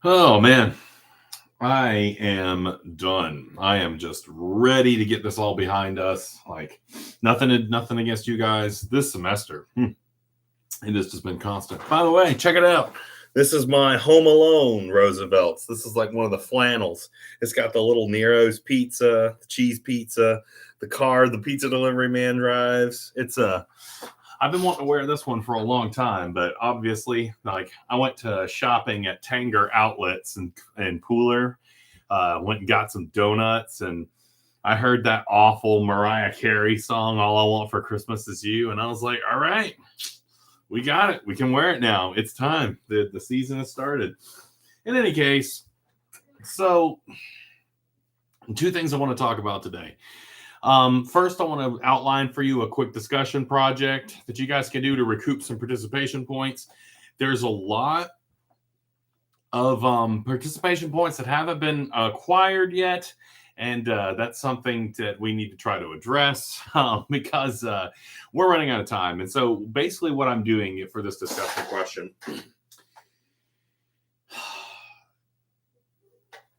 Oh man, I am done. I am just ready to get this all behind us. Like nothing against you guys this semester. It has just been constant. By the way, check it out. This is my Home Alone Roosevelt's. This is like one of the flannels. It's got the little Nero's pizza, the cheese pizza, the car the pizza delivery man drives. I've been wanting to wear this one for a long time, but obviously, like I went to shopping at Tanger Outlets and Pooler, went and got some donuts, and I heard that awful Mariah Carey song, "All I Want for Christmas Is You," and I was like, "All right, we got it. We can wear it now. It's time. The season has started." In any case, so two things I want to talk about today. First, I want to outline for you a quick discussion project that you guys can do to recoup some participation points. There's a lot of participation points that haven't been acquired yet, and that's something that we need to try to address because we're running out of time. And so, basically, what I'm doing for this discussion question.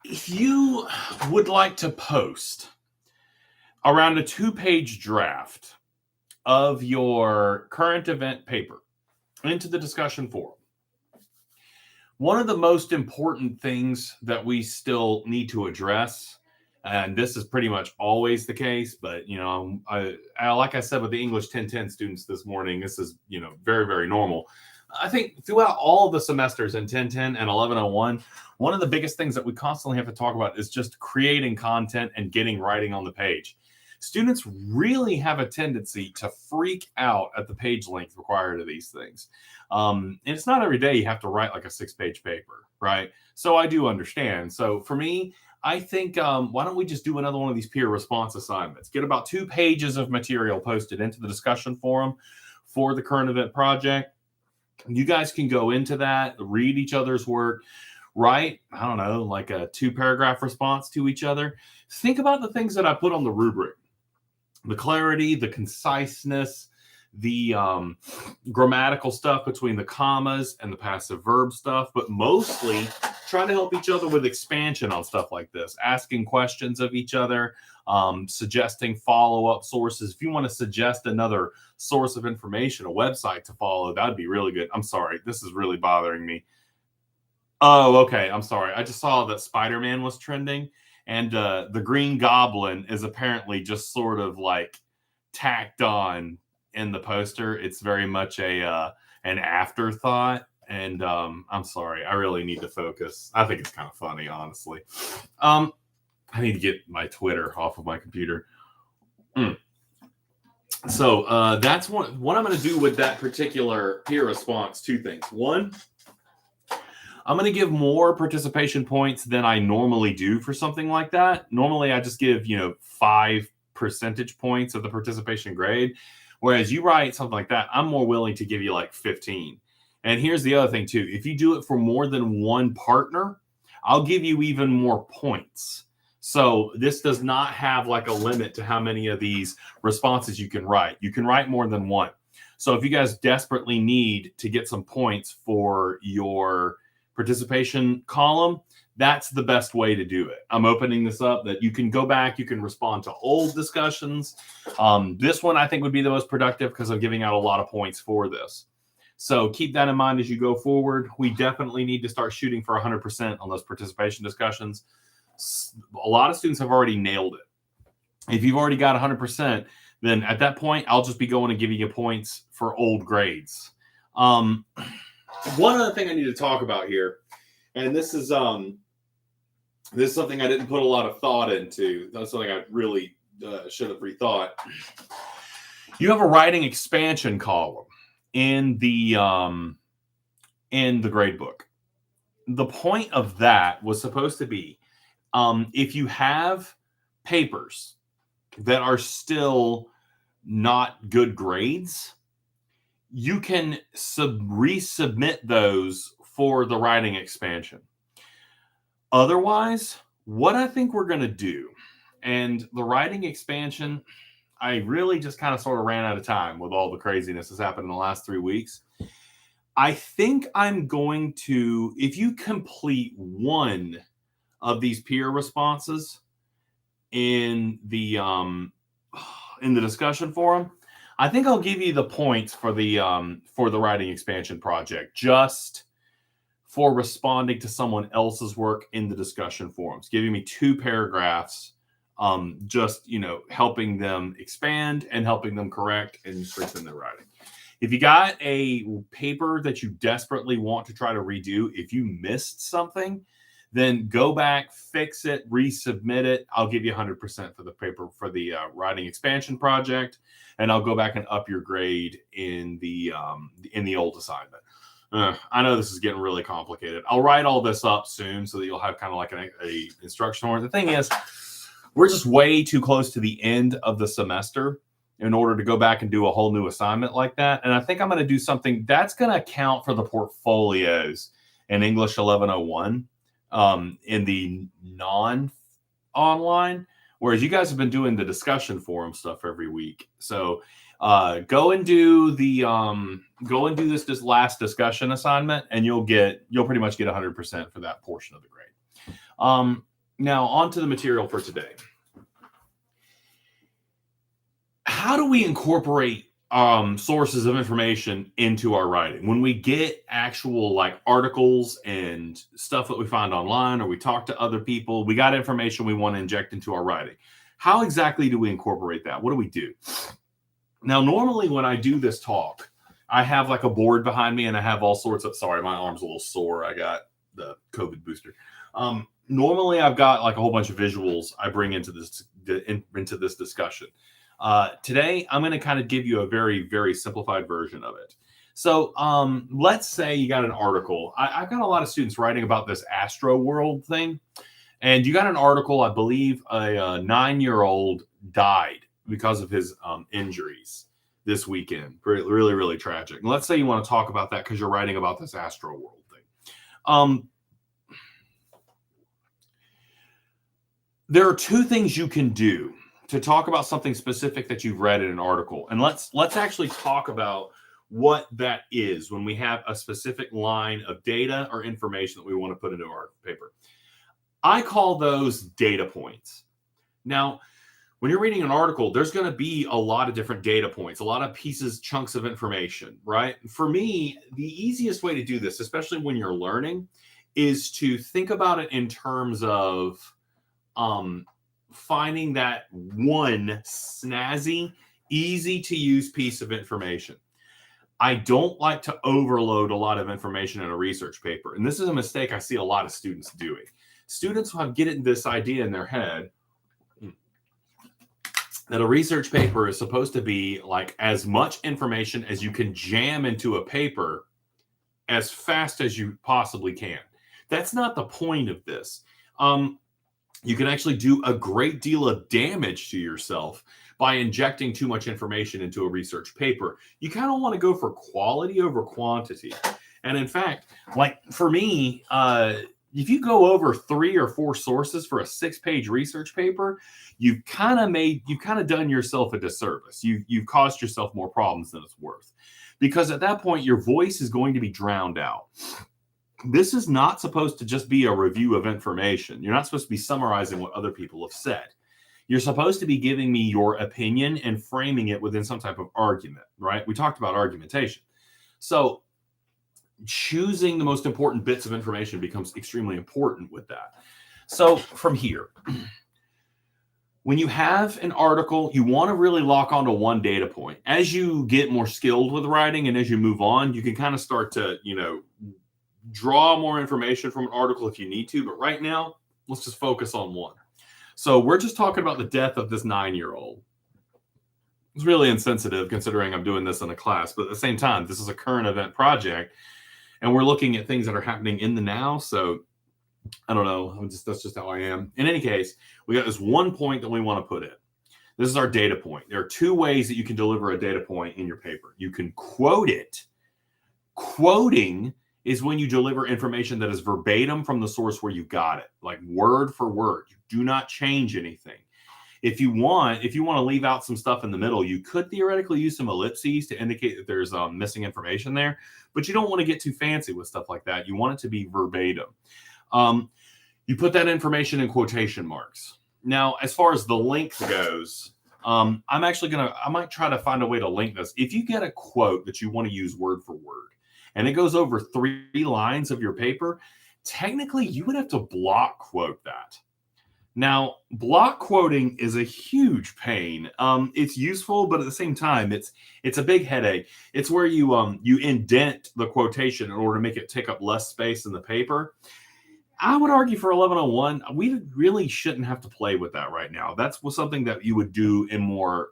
If you would like to post around a 2-page draft of your current event paper into the discussion forum, one of the most important things that we still need to address, and this is pretty much always the case, but like I said with the English 1010 students this morning, this is very, very normal. I think throughout all of the semesters in 1010 and 1101, one of the biggest things that we constantly have to talk about is just creating content and getting writing on the page. Students really have a tendency to freak out at the page length required of these things. And it's not every day you have to write like a 6-page paper, right? So I do understand. So for me, I think, why don't we just do another one of these peer response assignments? Get about 2 pages of material posted into the discussion forum for the current event project. You guys can go into that, read each other's work, write, I don't know, like a 2-paragraph response to each other. Think about the things that I put on the rubric. The clarity, the conciseness, the grammatical stuff between the commas and the passive verb stuff, but mostly try to help each other with expansion on stuff like this, asking questions of each other, suggesting follow-up sources. If you want to suggest another source of information, a website to follow, that'd be really good. I'm sorry, this is really bothering me. Oh, okay, I'm sorry. I just saw that Spider-Man was trending. And the Green Goblin is apparently just sort of like tacked on in the poster. It's very much an afterthought. And I'm sorry, I really need to focus. I think it's kind of funny, honestly. I need to get my Twitter off of my computer. So that's what I'm going to do with that particular peer response. 2 things. One, I'm going to give more participation points than I normally do for something like that. Normally, I just give, 5 percentage points of the participation grade. Whereas you write something like that, I'm more willing to give you like 15. And here's the other thing, too. If you do it for more than one partner, I'll give you even more points. So this does not have like a limit to how many of these responses you can write. You can write more than one. So if you guys desperately need to get some points for your participation column, that's the best way to do it. I'm opening this up that you can go back, you can respond to old discussions. This one I think would be the most productive because I'm giving out a lot of points for this. So keep that in mind as you go forward. We definitely need to start shooting for 100% on those participation discussions. A lot of students have already nailed it. If you've already got 100%, then at that point, I'll just be going and giving you points for old grades. One other thing I need to talk about here, and this is something I didn't put a lot of thought into. That's something I really should have rethought. You have a writing expansion column in the grade book. The point of that was supposed to be if you have papers that are still not good grades, you can resubmit those for the writing expansion. Otherwise, what I think we're going to do, and the writing expansion, I really just kind of sort of ran out of time with all the craziness that's happened in the last 3 weeks. I think I'm going to, if you complete one of these peer responses in the discussion forum, I think I'll give you the points for the writing expansion project, just for responding to someone else's work in the discussion forums, giving me 2 paragraphs, just helping them expand and helping them correct and strengthen their writing. If you got a paper that you desperately want to try to redo, if you missed something, then go back, fix it, resubmit it. I'll give you 100% for the paper for the writing expansion project, and I'll go back and up your grade in the old assignment. I know this is getting really complicated. I'll write all this up soon so that you'll have kind of like a instruction order. The thing is, we're just way too close to the end of the semester in order to go back and do a whole new assignment like that. And I think I'm going to do something that's going to account for the portfolios in English 1101 in the non-online, whereas you guys have been doing the discussion forum stuff every week. So go and do this last discussion assignment, and you'll pretty much get 100% for that portion of the grade. Now on to the material for today. How do we incorporate sources of information into our writing? When we get actual like articles and stuff that we find online, or we talk to other people, we got information we want to inject into our writing. How exactly do we incorporate that? What do we do? Now, normally when I do this talk, I have like a board behind me and I have all sorts of, sorry, my arm's a little sore. I got the COVID booster. Normally I've got like a whole bunch of visuals I bring into this discussion. Today, I'm going to kind of give you a very, very simplified version of it. So let's say you got an article. I've got a lot of students writing about this Astro World thing. And you got an article, I believe a 9-year-old died because of his injuries this weekend. Really, really tragic. And let's say you want to talk about that because you're writing about this Astro World thing. There are 2 things you can do to talk about something specific that you've read in an article. And let's actually talk about what that is when we have a specific line of data or information that we want to put into our paper. I call those data points. Now, when you're reading an article, there's going to be a lot of different data points, a lot of pieces, chunks of information, right? For me, the easiest way to do this, especially when you're learning, is to think about it in terms of finding that one snazzy, easy to use piece of information. I don't like to overload a lot of information in a research paper. And this is a mistake I see a lot of students doing. Students will get this idea in their head that a research paper is supposed to be like as much information as you can jam into a paper as fast as you possibly can. That's not the point of this. You can actually do a great deal of damage to yourself by injecting too much information into a research paper. You kind of want to go for quality over quantity. And in fact, like for me, if you go over 3 or 4 sources for a 6-page research paper, you've kind of done yourself a disservice. You've caused yourself more problems than it's worth, because at that point, your voice is going to be drowned out. This is not supposed to just be a review of information. You're not supposed to be summarizing what other people have said. You're supposed to be giving me your opinion and framing it within some type of argument, right? We talked about argumentation. So choosing the most important bits of information becomes extremely important with that. So from here, when you have an article, you want to really lock onto one data point. As you get more skilled with writing and as you move on, you can kind of start to, draw more information from an article if you need to. But right now, let's just focus on one. So we're just talking about the death of this 9-year-old. It's really insensitive considering I'm doing this in a class, but at the same time, this is a current event project and we're looking at things that are happening in the now. So I don't know. That's just how I am. In any case, we got this one point that we want to put in. This is our data point. There are 2 ways that you can deliver a data point in your paper. You can quote it. Quoting is when you deliver information that is verbatim from the source where you got it, like word for word. You do not change anything. If you want to leave out some stuff in the middle, you could theoretically use some ellipses to indicate that there's missing information there, but you don't want to get too fancy with stuff like that. You want it to be verbatim. You put that information in quotation marks. Now, as far as the length goes, I might try to find a way to link this. If you get a quote that you want to use word for word, and it goes over 3 lines of your paper, technically you would have to block quote that. Now, block quoting is a huge pain. It's useful, but at the same time, it's a big headache. It's where you indent the quotation in order to make it take up less space in the paper. I would argue for 1101, we really shouldn't have to play with that right now. That's something that you would do in more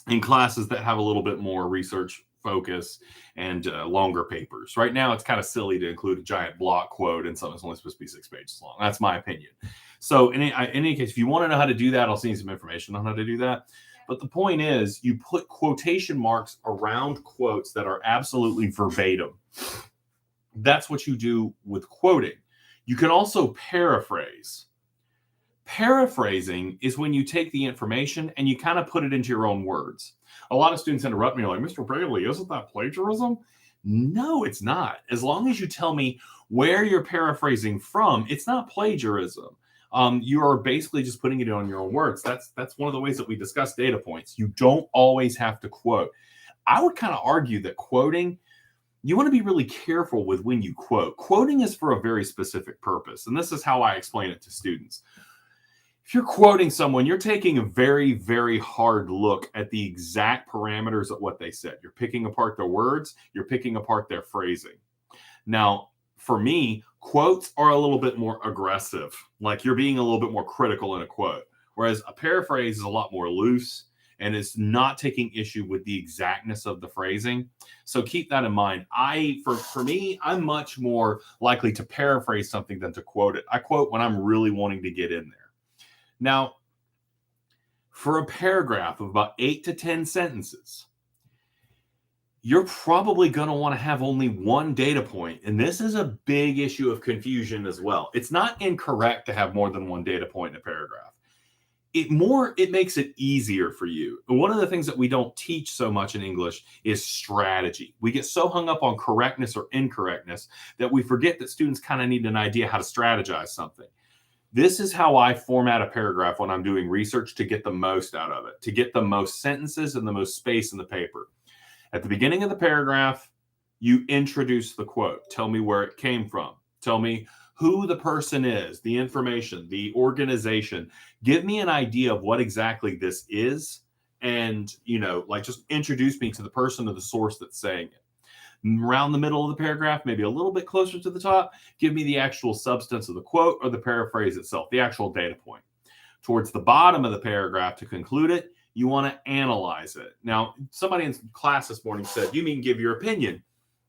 in classes that have a little bit more research focus and longer papers. Right now, it's kind of silly to include a giant block quote in something that's only supposed to be 6 pages long. That's my opinion. So in any case, if you want to know how to do that, I'll send you some information on how to do that. But the point is, you put quotation marks around quotes that are absolutely verbatim. That's what you do with quoting. You can also paraphrase. Paraphrasing is when you take the information and you kind of put it into your own words. A lot of students interrupt me like, Mr. Bailey, isn't that plagiarism? No, it's not. As long as you tell me where you're paraphrasing from, it's not plagiarism. You are basically just putting it on your own words. That's one of the ways that we discuss data points. You don't always have to quote. I would kind of argue that quoting, you want to be really careful with when you quote. Quoting is for a very specific purpose, and this is how I explain it to students. If you're quoting someone, you're taking a very, very hard look at the exact parameters of what they said. You're picking apart their words. You're picking apart their phrasing. Now, for me, quotes are a little bit more aggressive. Like you're being a little bit more critical in a quote, whereas a paraphrase is a lot more loose and is not taking issue with the exactness of the phrasing. So keep that in mind. For me, I'm much more likely to paraphrase something than to quote it. I quote when I'm really wanting to get in there. Now, for a paragraph of about 8 to 10 sentences, you're probably going to want to have only one data point. And this is a big issue of confusion as well. It's not incorrect to have more than one data point in a paragraph. It makes it easier for you. One of the things that we don't teach so much in English is strategy. We get so hung up on correctness or incorrectness that we forget that students kind of need an idea how to strategize something. This is how I format a paragraph when I'm doing research to get the most out of it, to get the most sentences and the most space in the paper. At the beginning of the paragraph, you introduce the quote. Tell me where it came from. Tell me who the person is, the information, the organization. Give me an idea of what exactly this is. And, just introduce me to the person or the source that's saying it. Around the middle of the paragraph, maybe a little bit closer to the top, give me the actual substance of the quote or the paraphrase itself, the actual data point. Towards the bottom of the paragraph, to conclude it, you want to analyze it. Now, somebody in class this morning said, you mean give your opinion?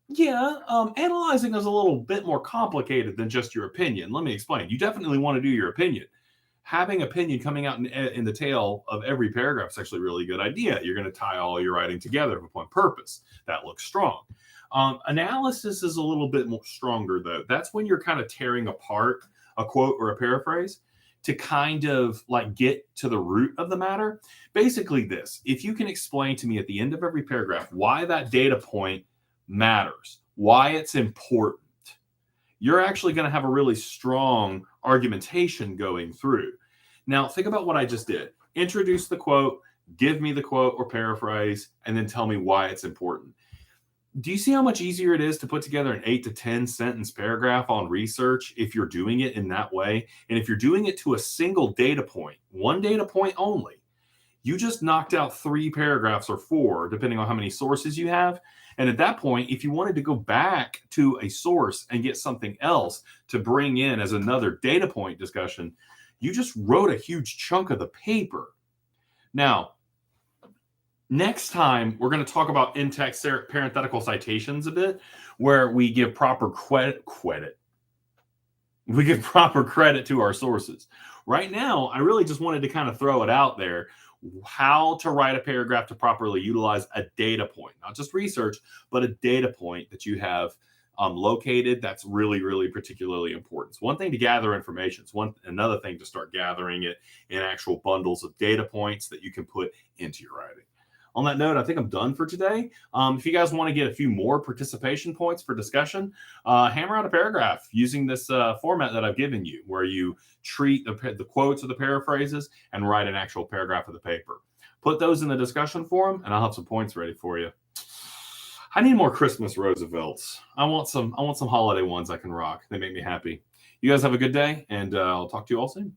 Yeah, analyzing is a little bit more complicated than just your opinion. Let me explain. You definitely want to do your opinion. Having opinion coming out in the tail of every paragraph is actually a really good idea. You're going to tie all your writing together for one purpose. That looks strong. Analysis is a little bit more stronger, though. That's when you're kind of tearing apart a quote or a paraphrase to kind of get to the root of the matter. Basically this, if you can explain to me at the end of every paragraph why that data point matters, why it's important, you're actually going to have a really strong argumentation going through. Now, think about what I just did. Introduce the quote, give me the quote or paraphrase, and then tell me why it's important. Do you see how much easier it is to put together an 8 to 10 sentence paragraph on research if you're doing it in that way? And if you're doing it to a single data point, one data point only, you just knocked out 3 paragraphs or 4, depending on how many sources you have. And at that point, if you wanted to go back to a source and get something else to bring in as another data point discussion, you just wrote a huge chunk of the paper. Now, next time, we're going to talk about in-text parenthetical citations a bit, where we give proper credit. We give proper credit to our sources. Right now, I really just wanted to kind of throw it out there, how to write a paragraph to properly utilize a data point, not just research, but a data point that you have located, that's really, really particularly important. It's one thing to gather information. It's another thing to start gathering it in actual bundles of data points that you can put into your writing. On that note, I think I'm done for today. If you guys want to get a few more participation points for discussion, hammer out a paragraph using this format that I've given you, where you treat the quotes or the paraphrases and write an actual paragraph of the paper. Put those in the discussion forum, and I'll have some points ready for you. I need more Christmas Roosevelts. I want some holiday ones I can rock. They make me happy. You guys have a good day, and I'll talk to you all soon.